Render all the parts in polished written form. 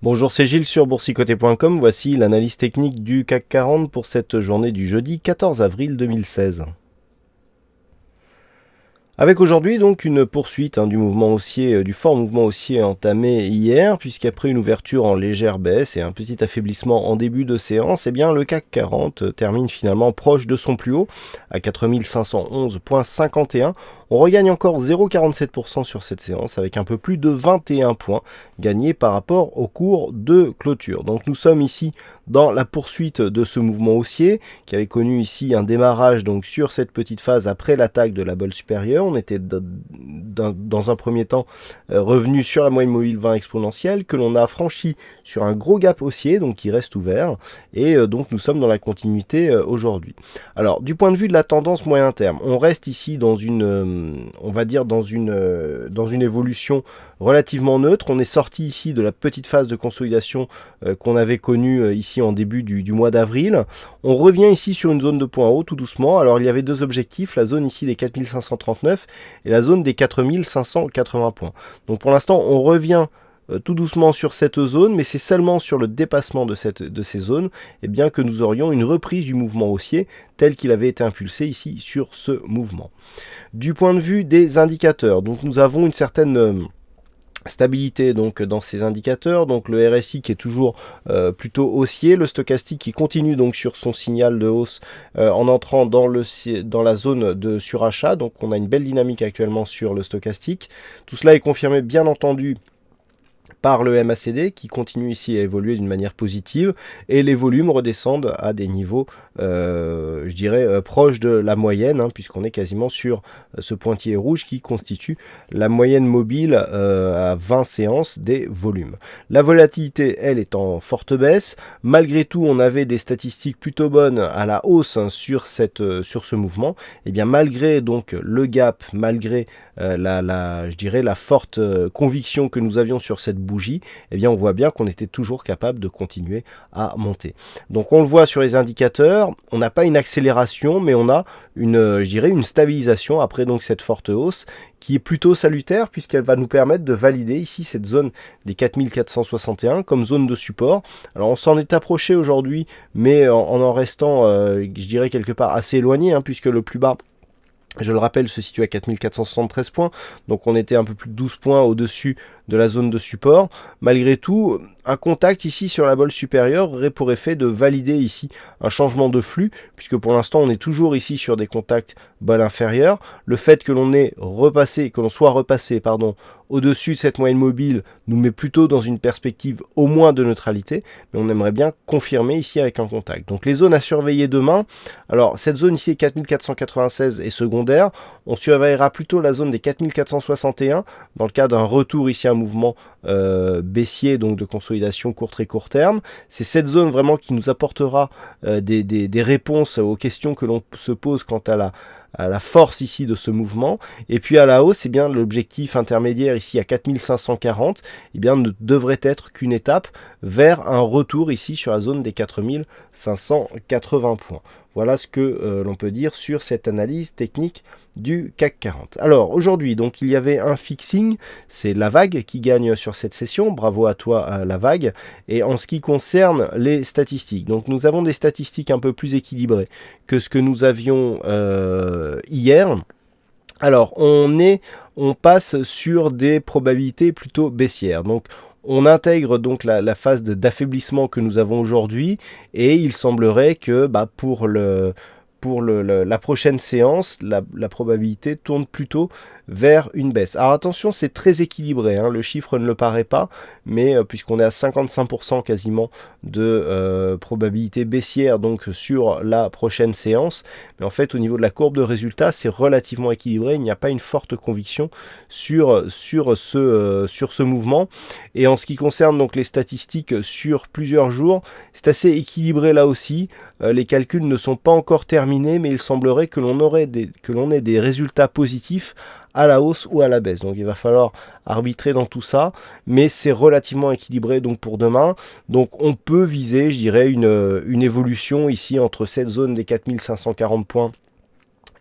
Bonjour, c'est Gilles sur boursicoté.com. Voici l'analyse technique du CAC 40 pour cette journée du jeudi 14 avril 2016. Avec aujourd'hui donc une poursuite du mouvement haussier, du fort mouvement haussier entamé hier, puisqu'après une ouverture en légère baisse et un petit affaiblissement en début de séance, eh bien le CAC 40 termine finalement proche de son plus haut à 4511,51. On regagne encore 0,47% sur cette séance avec un peu plus de 21 points gagnés par rapport au cours de clôture. Donc nous sommes ici dans la poursuite de ce mouvement haussier qui avait connu ici un démarrage donc sur cette petite phase après l'attaque de la bolle supérieure. On était dans un premier temps revenu sur la moyenne mobile 20 exponentielle que l'on a franchi sur un gros gap haussier donc qui reste ouvert et donc nous sommes dans la continuité aujourd'hui. Alors du point de vue de la tendance moyen terme, on reste ici dans une on va dire dans une évolution relativement neutre. On est sorti ici de la petite phase de consolidation qu'on avait connue ici en début du mois d'avril. On revient ici sur une zone de points hauts tout doucement. Alors il y avait deux objectifs, la zone ici des 4539 et la zone des 4580 points. Donc pour l'instant on revient tout doucement sur cette zone, mais c'est seulement sur le dépassement de ces zones bien, que nous aurions une reprise du mouvement haussier tel qu'il avait été impulsé ici sur ce mouvement. Du point de vue des indicateurs, donc nous avons une certaine stabilité donc dans ces indicateurs, donc le RSI qui est toujours plutôt haussier, le stochastique qui continue donc sur son signal de hausse en entrant dans la zone de surachat, donc on a une belle dynamique actuellement sur le stochastique. Tout cela est confirmé bien entendu par le MACD qui continue ici à évoluer d'une manière positive et les volumes redescendent à des niveaux je dirais proches de la moyenne puisqu'on est quasiment sur ce pointillé rouge qui constitue la moyenne mobile à 20 séances des volumes. La volatilité elle est en forte baisse. Malgré tout on avait des statistiques plutôt bonnes à la hausse sur ce mouvement. Et bien malgré donc le gap, malgré je dirais la forte conviction que nous avions sur cette bougie, eh bien on voit bien qu'on était toujours capable de continuer à monter. Donc on le voit sur les indicateurs, on n'a pas une accélération, mais on a je dirais une stabilisation après donc cette forte hausse qui est plutôt salutaire puisqu'elle va nous permettre de valider ici cette zone des 4461 comme zone de support. Alors on s'en est approché aujourd'hui, mais en restant je dirais quelque part assez éloigné puisque le plus bas, je le rappelle, se situe à 4473 points, donc on était un peu plus de 12 points au-dessus de la zone de support. Malgré tout, un contact ici sur la bolle supérieure aurait pour effet de valider ici un changement de flux, puisque pour l'instant on est toujours ici sur des contacts bolle inférieure. Le fait que l'on soit repassé au-dessus de cette moyenne mobile nous met plutôt dans une perspective au moins de neutralité, mais on aimerait bien confirmer ici avec un contact. Donc les zones à surveiller demain, alors cette zone ici est 4496 et secondaire, on surveillera plutôt la zone des 4461 dans le cas d'un retour ici à mouvement baissier, donc de consolidation très court terme. C'est cette zone vraiment qui nous apportera des réponses aux questions que l'on se pose quant à la force ici de ce mouvement. Et puis à la hausse, bien l'objectif intermédiaire ici à 4540 bien ne devrait être qu'une étape vers un retour ici sur la zone des 4580 points. Voilà ce que l'on peut dire sur cette analyse technique du CAC 40. Alors aujourd'hui, donc il y avait un fixing, c'est la vague qui gagne sur cette session. Bravo à toi la vague. Et en ce qui concerne les statistiques, donc nous avons des statistiques un peu plus équilibrées que ce que nous avions hier. Alors on passe sur des probabilités plutôt baissières. Donc on intègre donc la phase d'affaiblissement que nous avons aujourd'hui et il semblerait que pour la prochaine séance, la probabilité tourne plutôt vers une baisse. Alors attention, c'est très équilibré, le chiffre ne le paraît pas, mais puisqu'on est à 55% quasiment de probabilité baissière donc sur la prochaine séance, mais en fait au niveau de la courbe de résultats, c'est relativement équilibré, il n'y a pas une forte conviction sur ce mouvement. Et en ce qui concerne donc les statistiques sur plusieurs jours, c'est assez équilibré là aussi. Les calculs ne sont pas encore terminés, mais il semblerait que l'on ait des résultats positifs à la hausse ou à la baisse. Donc il va falloir arbitrer dans tout ça, mais c'est relativement équilibré donc pour demain. Donc on peut viser, je dirais, une évolution ici entre cette zone des 4540 points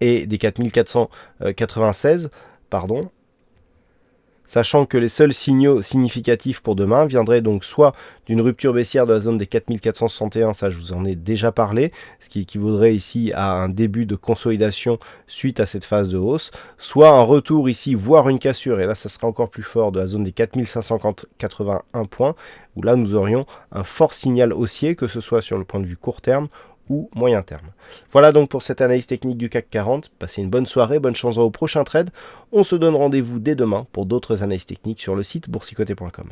et des 4496, pardon. Sachant que les seuls signaux significatifs pour demain viendraient donc soit d'une rupture baissière de la zone des 4461, ça je vous en ai déjà parlé, ce qui équivaudrait ici à un début de consolidation suite à cette phase de hausse, soit un retour ici, voire une cassure, et là ça serait encore plus fort, de la zone des 4581 points, où là nous aurions un fort signal haussier, que ce soit sur le point de vue court terme ou moyen terme. Voilà donc pour cette analyse technique du CAC 40. Passez une bonne soirée, bonne chance au prochain trade. On se donne rendez-vous dès demain pour d'autres analyses techniques sur le site boursicoté.com.